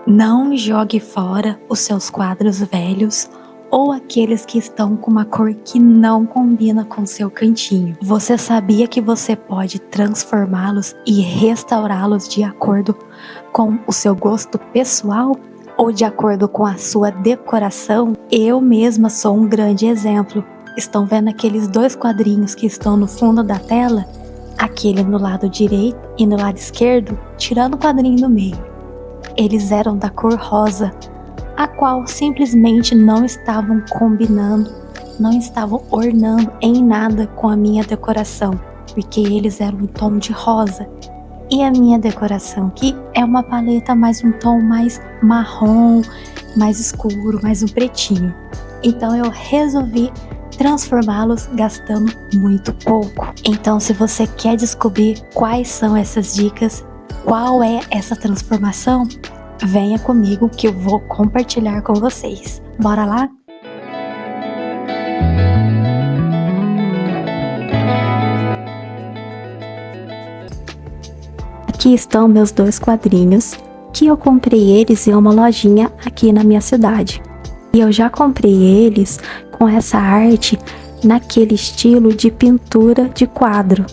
Não jogue fora os seus quadros velhos ou aqueles que estão com uma cor que não combina com seu cantinho. Você sabia que você pode transformá-los e restaurá-los de acordo com o seu gosto pessoal ou de acordo com a sua decoração? Eu mesma sou um grande exemplo. Estão vendo aqueles 2 quadrinhos que estão no fundo da tela? Aquele no lado direito e no lado esquerdo, tirando o quadrinho do meio. Eles eram da cor rosa, a qual simplesmente não estavam combinando, não estavam ornando em nada com a minha decoração, porque eles eram um tom de rosa. E a minha decoração aqui é uma paleta mais um tom mais marrom, mais escuro, mais um pretinho. Então eu resolvi transformá-los gastando muito pouco. Então, se você quer descobrir quais são essas dicas, qual é essa transformação, venha comigo que eu vou compartilhar com vocês. Bora lá? Aqui estão meus 2 quadrinhos, que eu comprei eles em uma lojinha aqui na minha cidade. E eu já comprei eles com essa arte naquele estilo de pintura de quadro.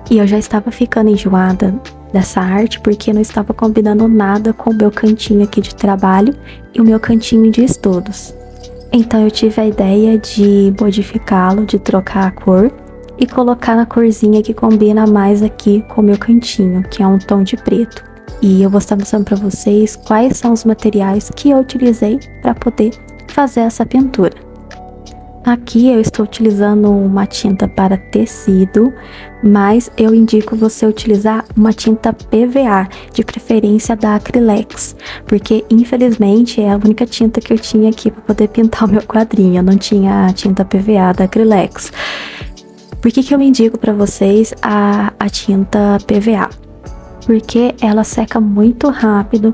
E eu já estava ficando enjoada dessa arte porque não estava combinando nada com o meu cantinho aqui de trabalho e o meu cantinho de estudos. Então eu tive a ideia de modificá-lo, de trocar a cor e colocar na corzinha que combina mais aqui com o meu cantinho, que é um tom de preto. E eu vou estar mostrando para vocês quais são os materiais que eu utilizei para poder fazer essa pintura. Aqui eu estou utilizando uma tinta para tecido, mas eu indico você utilizar uma tinta PVA, de preferência da Acrylex, porque infelizmente é a única tinta que eu tinha aqui para poder pintar o meu quadrinho, eu não tinha a tinta PVA da Acrylex. Por que eu indico para vocês a tinta PVA? Porque ela seca muito rápido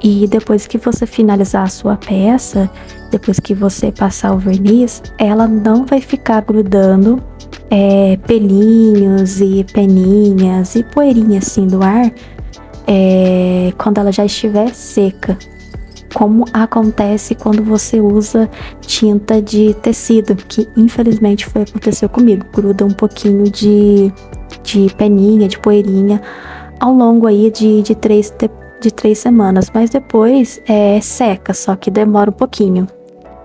e depois que você finalizar a sua peça, depois que você passar o verniz, ela não vai ficar grudando pelinhos e peninhas e poeirinha assim do ar quando ela já estiver seca, como acontece quando você usa tinta de tecido, que infelizmente foi o que aconteceu comigo. Gruda um pouquinho de peninha, de poeirinha ao longo aí de 3 semanas, mas depois seca, só que demora um pouquinho.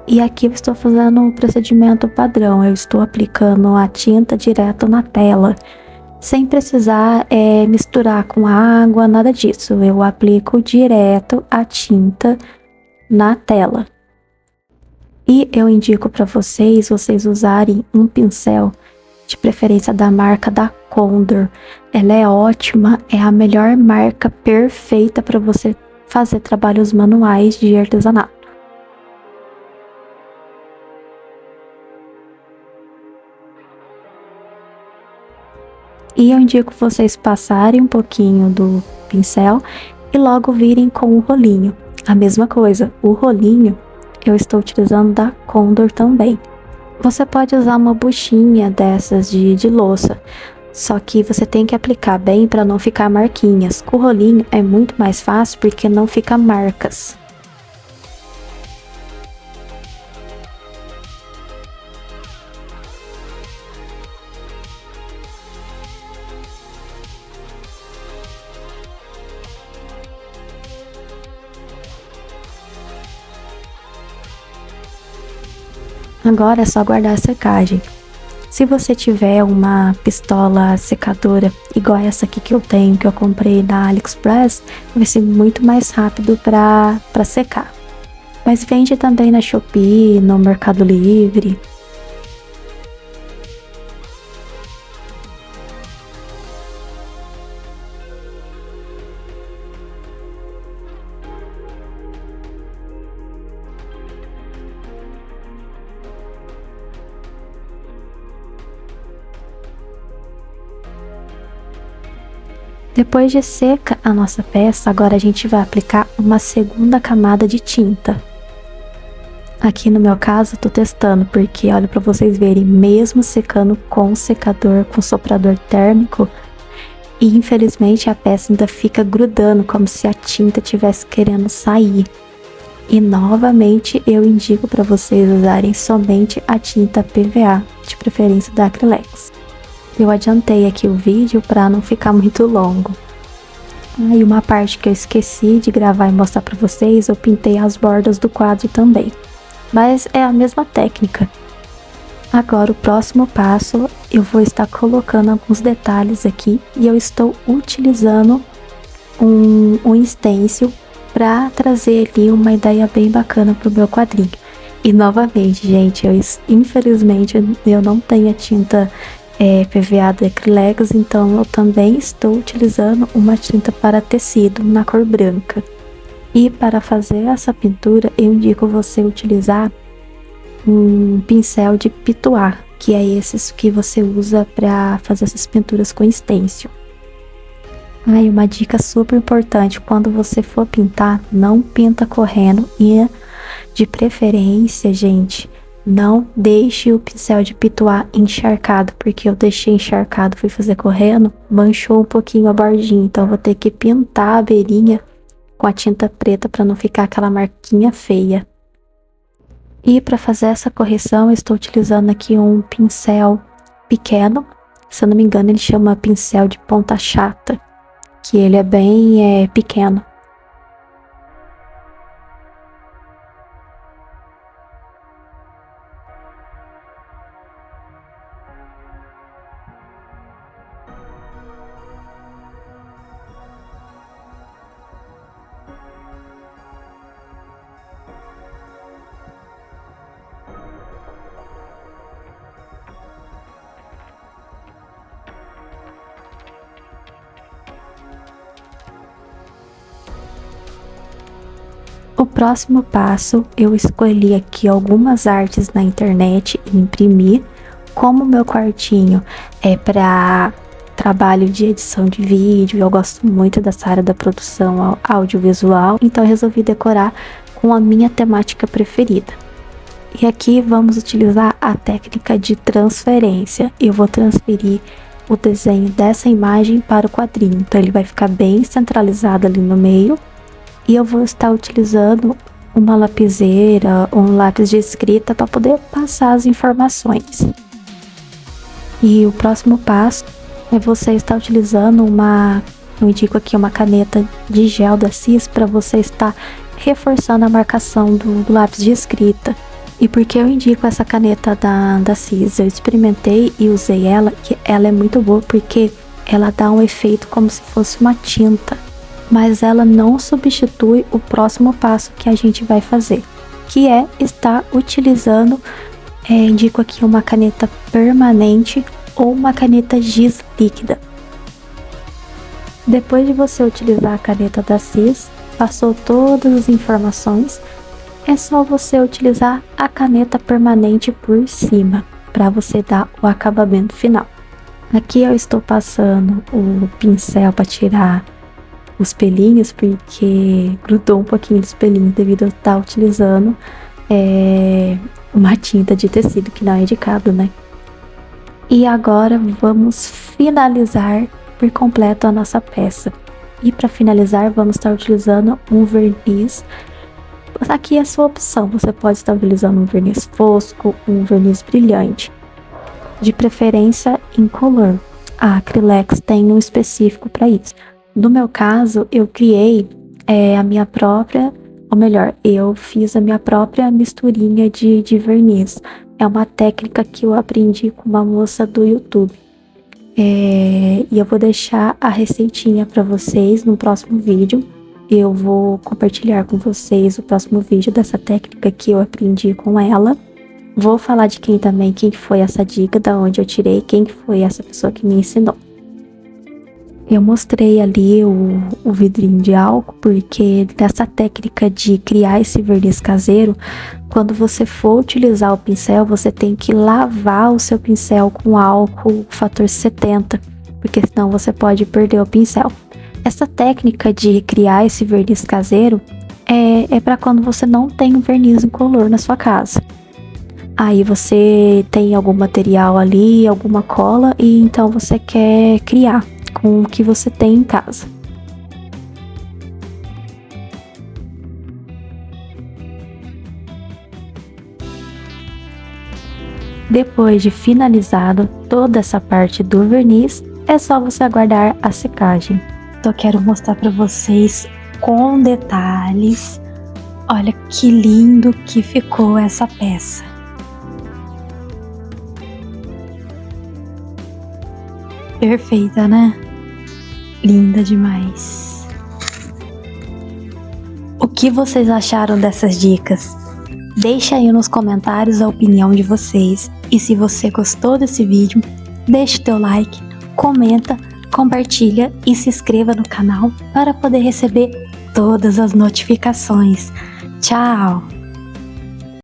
E aqui eu estou fazendo o procedimento padrão, eu estou aplicando a tinta direto na tela, sem precisar misturar com água, nada disso. Eu aplico direto a tinta na tela. E eu indico para vocês usarem um pincel, de preferência da marca da Condor. Ela é ótima, é a melhor marca perfeita para você fazer trabalhos manuais de artesanato. E eu indico vocês passarem um pouquinho do pincel e logo virem com o rolinho. A mesma coisa, o rolinho eu estou utilizando da Condor também. Você pode usar uma buchinha dessas de louça, só que você tem que aplicar bem para não ficar marquinhas. Com o rolinho é muito mais fácil porque não fica marcas. Agora é só guardar a secagem. Se você tiver uma pistola secadora igual essa aqui que eu tenho, que eu comprei da AliExpress, vai ser muito mais rápido para secar. Mas vende também na Shopee, no Mercado Livre. Depois de seca a nossa peça, agora a gente vai aplicar uma segunda camada de tinta. Aqui no meu caso, eu tô testando, porque olha, para vocês verem, mesmo secando com secador, com soprador térmico, E infelizmente a peça ainda fica grudando, como se a tinta estivesse querendo sair. E novamente eu indico para vocês usarem somente a tinta PVA, de preferência da Acrylex. Eu adiantei aqui o vídeo para não ficar muito longo. E uma parte que eu esqueci de gravar e mostrar para vocês, eu pintei as bordas do quadro também. Mas é a mesma técnica. Agora o próximo passo, eu vou estar colocando alguns detalhes aqui e eu estou utilizando um stencil para trazer ali uma ideia bem bacana pro meu quadrinho. E novamente, gente, infelizmente eu não tenho a tinta PVA da Acrylex, então eu também estou utilizando uma tinta para tecido na cor branca. E para fazer essa pintura, eu indico você utilizar um pincel de pituar, que é esses que você usa para fazer essas pinturas com stencil. E uma dica super importante, quando você for pintar, não pinta correndo e, de preferência, gente, não deixe o pincel de pituar encharcado, porque eu deixei encharcado, fui fazer correndo, manchou um pouquinho a bordinha, então eu vou ter que pintar a beirinha com a tinta preta para não ficar aquela marquinha feia. E para fazer essa correção, eu estou utilizando aqui um pincel pequeno, se eu não me engano ele chama pincel de ponta chata, que ele é bem pequeno. O próximo passo, eu escolhi aqui algumas artes na internet e imprimi. Como meu quartinho é para trabalho de edição de vídeo, eu gosto muito dessa área da produção audiovisual, então eu resolvi decorar com a minha temática preferida. E aqui vamos utilizar a técnica de transferência. Eu vou transferir o desenho dessa imagem para o quadrinho, então ele vai ficar bem centralizado ali no meio. E eu vou estar utilizando uma lapiseira ou um lápis de escrita para poder passar as informações. E o próximo passo é você estar utilizando eu indico aqui uma caneta de gel da Cis para você estar reforçando a marcação do lápis de escrita. E por que eu indico essa caneta da Cis? Eu experimentei e usei ela, que ela é muito boa porque ela dá um efeito como se fosse uma tinta. Mas ela não substitui o próximo passo que a gente vai fazer, que é estar utilizando, indico aqui uma caneta permanente ou uma caneta giz líquida. Depois de você utilizar a caneta da Cis, passou todas as informações, é só você utilizar a caneta permanente por cima, para você dar o acabamento final. Aqui eu estou passando o pincel para tirar os pelinhos, porque grudou um pouquinho dos pelinhos devido a estar utilizando uma tinta de tecido que não é indicado, né? E agora vamos finalizar por completo a nossa peça. E para finalizar, vamos estar utilizando um verniz. Aqui é a sua opção, você pode estar utilizando um verniz fosco, um verniz brilhante, de preferência incolor. A Acrylex tem um específico para isso. No meu caso, eu criei a minha própria, ou melhor, eu fiz a minha própria misturinha de verniz. É uma técnica que eu aprendi com uma moça do YouTube. E eu vou deixar a receitinha para vocês no próximo vídeo. Eu vou compartilhar com vocês o próximo vídeo dessa técnica que eu aprendi com ela. Vou falar de quem foi essa dica, da onde eu tirei, quem foi essa pessoa que me ensinou. Eu mostrei ali o vidrinho de álcool, porque dessa técnica de criar esse verniz caseiro, quando você for utilizar o pincel, você tem que lavar o seu pincel com álcool fator 70, porque senão você pode perder o pincel. Essa técnica de criar esse verniz caseiro é para quando você não tem um verniz incolor na sua casa. Aí você tem algum material ali, alguma cola, e então você quer criar com o que você tem em casa. Depois de finalizado toda essa parte do verniz, é só você aguardar a secagem. Então quero mostrar para vocês com detalhes. Olha que lindo que ficou essa peça. Perfeita, né? Linda demais. O que vocês acharam dessas dicas? Deixa aí nos comentários a opinião de vocês. E se você gostou desse vídeo, deixa o teu like, comenta, compartilha e se inscreva no canal para poder receber todas as notificações. Tchau!